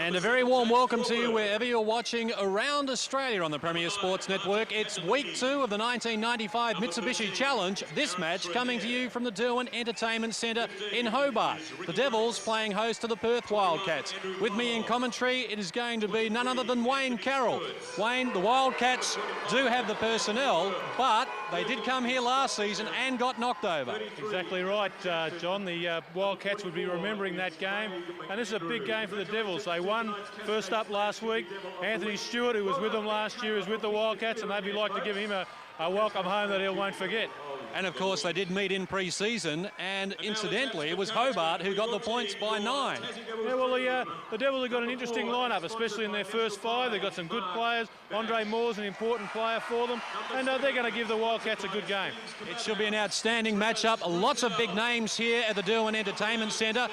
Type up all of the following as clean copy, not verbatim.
And a very warm welcome to you wherever you're watching around Australia on the Premier Sports Network. It's week 2 of the 1995 Mitsubishi Challenge. This match coming to you from the Derwent Entertainment Centre in Hobart. The Devils playing host to the Perth Wildcats. With me in commentary, it is going to be none other than Wayne Carroll. Wayne, the Wildcats do have the personnel, but they did come here last season and got knocked over. Exactly right, John. The Wildcats would be remembering that game, and this is a big game for the Devils. They won first up last week. Anthony Stewart, who was with them last year, is with the Wildcats, and they'd be like to give him a welcome home that he won't forget. And of course, they did meet in pre-season, and incidentally, it was Hobart who got the points by 9. Yeah, well, the Devils have got an interesting lineup, especially in their first 5. They've got some good players. Andre Moore's an important player for them, and they're going to give the Wildcats a good game. It should be an outstanding matchup. Lots of big names here at the Derwent Entertainment Centre.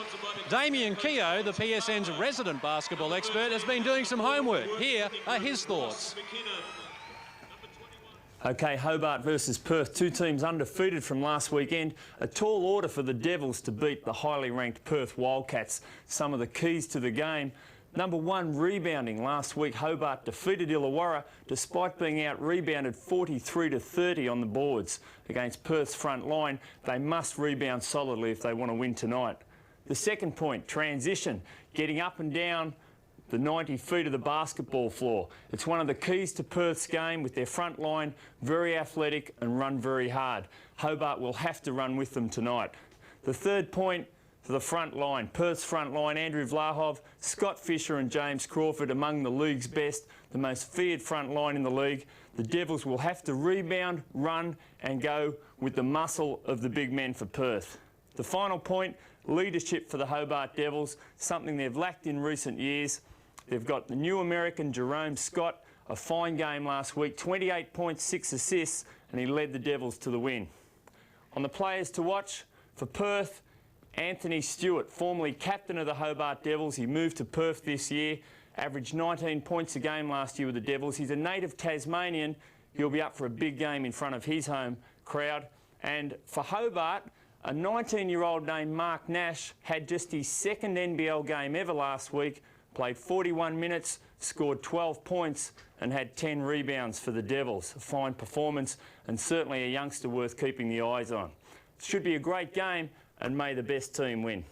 Damien Keogh, the PSN's resident basketball expert, has been doing some homework. Here are his thoughts. OK, Hobart versus Perth, 2 teams undefeated from last weekend. A tall order for the Devils to beat the highly ranked Perth Wildcats. Some of the keys to the game. Number 1, rebounding. Last week, Hobart defeated Illawarra despite being out-rebounded 43-30 on the boards. Against Perth's front line, they must rebound solidly if they want to win tonight. The second point, transition, getting up and down the 90 feet of the basketball floor. It's one of the keys to Perth's game, with their front line very athletic and run very hard. Hobart will have to run with them tonight. The third point, for the front line, Perth's front line, Andrew Vlahov, Scott Fisher and James Crawford among the league's best, the most feared front line in the league. The Devils will have to rebound, run and go with the muscle of the big men for Perth. The final point, leadership for the Hobart Devils, something they've lacked in recent years. They've got the new American Jerome Scott, a fine game last week, 28 points, 6 assists, and he led the Devils to the win. On the players to watch, for Perth, Anthony Stewart, formerly captain of the Hobart Devils. He moved to Perth this year, averaged 19 points a game last year with the Devils. He's a native Tasmanian. He'll be up for a big game in front of his home crowd. And for Hobart, a 19-year-old named Mark Nash had just his second NBL game ever last week, played 41 minutes, scored 12 points and had 10 rebounds for the Devils. A fine performance and certainly a youngster worth keeping the eyes on. It should be a great game, and may the best team win.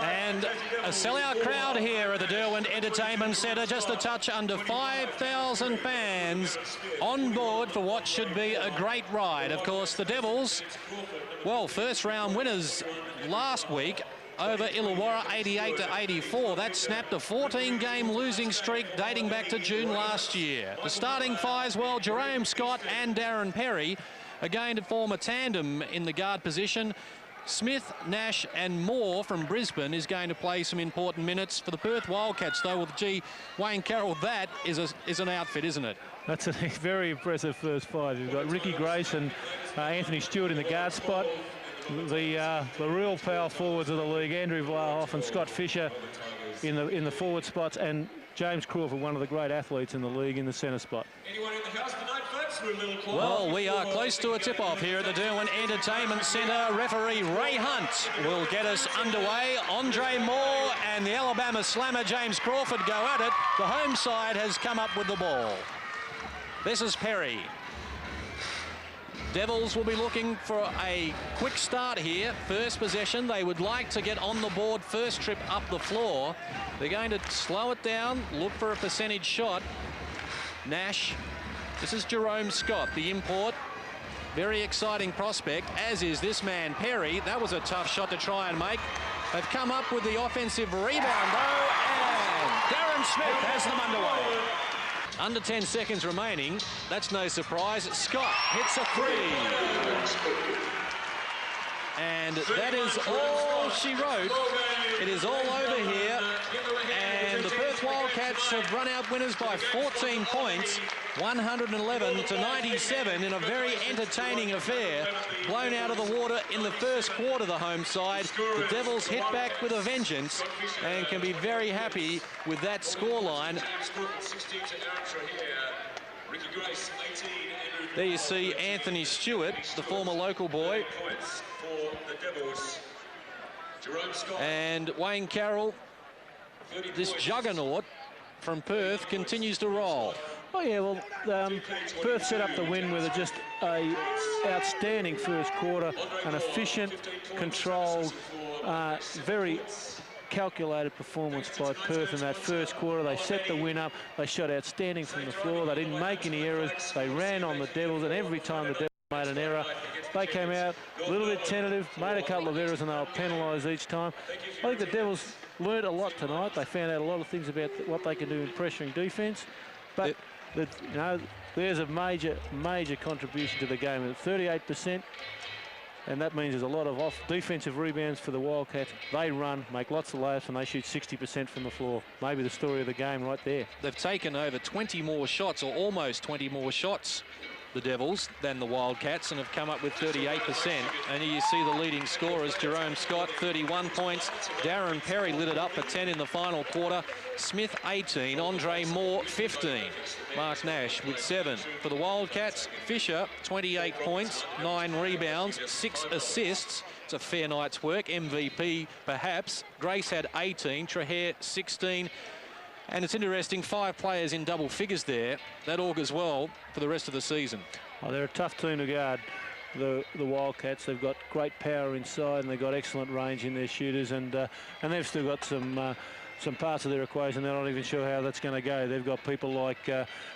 And a sellout crowd here at the Derwent Entertainment Centre, just a touch under 5,000 fans on board for what should be a great ride. Of course, the Devils, well, first round winners last week over Illawarra 88-84. That snapped a 14-game losing streak dating back to June last year. The starting 5s, well, Jerome Scott and Darren Perry are going to form a tandem in the guard position. Smith, Nash and Moore from Brisbane is going to play some important minutes for the Perth Wildcats, though. With Wayne Carroll, that is an outfit, isn't it? That's a very impressive first 5. You've got Ricky Grace and Anthony Stewart in the guard spot. The real power forwards of the league, Andrew Vlahov and Scott Fisher in the forward spots, and James Crawford, one of the great athletes in the league, in the centre spot. Anyone in the house tonight, folks? We're a little quiet. Well, we are close to a tip-off here at the Derwent Entertainment Centre. Referee Ray Hunt will get us underway. Andre Moore and the Alabama slammer James Crawford go at it. The home side has come up with the ball. This is Perry. Devils will be looking for a quick start here. First possession, they would like to get on the board first trip up the floor. They're going to slow it down, look for a percentage shot. Nash, this is Jerome Scott, the import. Very exciting prospect, as is this man, Perry. That was a tough shot to try and make. They've come up with the offensive rebound, though, and Darren Smith has them underway. Under 10 seconds remaining. That's no surprise. Scott hits a 3. And that is all she wrote. It is all over here. And the Perth Wildcats have run out winners by 14 points. 111 to 97 in a very entertaining affair. Blown out of the water in the first quarter, the home side. The Devils hit back with a vengeance and can be very happy with that scoreline. There you see Anthony Stewart, the former local boy. And Wayne Carroll, this juggernaut from Perth, continues to roll. Oh yeah, well, Perth set up the win with just a outstanding first quarter, an efficient, controlled, very calculated performance by Perth in that first quarter. They set the win up. They shot outstanding from the floor. They didn't make any errors. They ran on the Devils, and every time the Devils made an error, they came out a little bit tentative, made a couple of errors, and they were penalised each time. I think the Devils learned a lot tonight. They found out a lot of things about what they can do in pressuring defence. But there's a major contribution to the game at 38%. And that means there's a lot of defensive rebounds for the Wildcats. They run, make lots of layups, and they shoot 60% from the floor. Maybe the story of the game right there. They've taken over 20 more shots, or almost 20 more shots, the Devils, than the Wildcats, and have come up with 38%. And here you see the leading scorers. Jerome Scott, 31 points. Darren Perry lit it up for 10 in the final quarter. Smith, 18. Andre Moore, 15. Mark Nash with 7. For the Wildcats, Fisher, 28 points, 9 rebounds, 6 assists. It's a fair night's work. MVP, perhaps. Grace had 18. Trahair, 16. And it's interesting, 5 players in double figures there. That augurs well for the rest of the season. Oh, they're a tough team to guard, the Wildcats. They've got great power inside, and they've got excellent range in their shooters, and they've still got some parts of their equation they're not even sure how that's going to go. They've got people like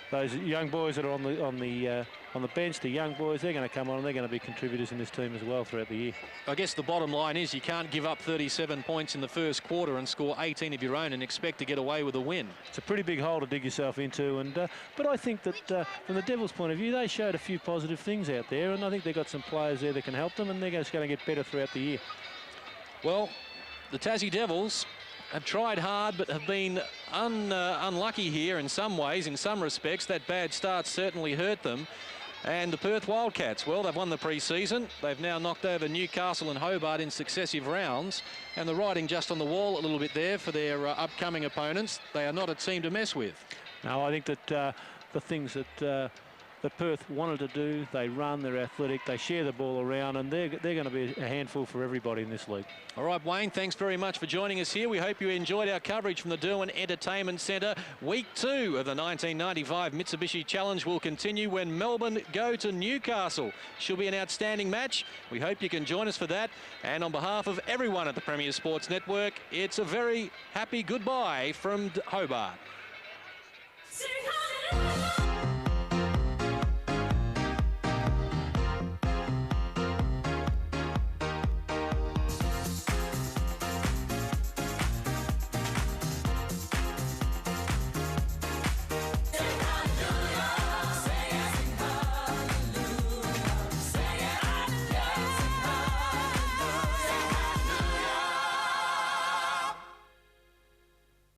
those young boys that are on the bench, the young boys. They're going to come on, and they're going to be contributors in this team as well throughout the year. I guess the bottom line is you can't give up 37 points in the first quarter and score 18 of your own and expect to get away with a win. It's a pretty big hole to dig yourself into, and but I think that from the Devils' point of view, they showed a few positive things out there, and I think they've got some players there that can help them, and they're just going to get better throughout the year. Well, the Tassie Devils have tried hard but have been unlucky here in some ways, in some respects. That bad start certainly hurt them. And the Perth Wildcats, well, they've won the pre-season. They've now knocked over Newcastle and Hobart in successive rounds. And the writing just on the wall a little bit there for their upcoming opponents. They are not a team to mess with. No, I think that the things that Perth wanted to do, they run, they're athletic, they share the ball around, and they're going to be a handful for everybody in this league. All right, Wayne, thanks very much for joining us here. We hope you enjoyed our coverage from the Derwent Entertainment Centre. Week 2 of the 1995 Mitsubishi Challenge will continue when Melbourne go to Newcastle. Should be an outstanding match. We hope you can join us for that. And on behalf of everyone at the Premier Sports Network, it's a very happy goodbye from Hobart.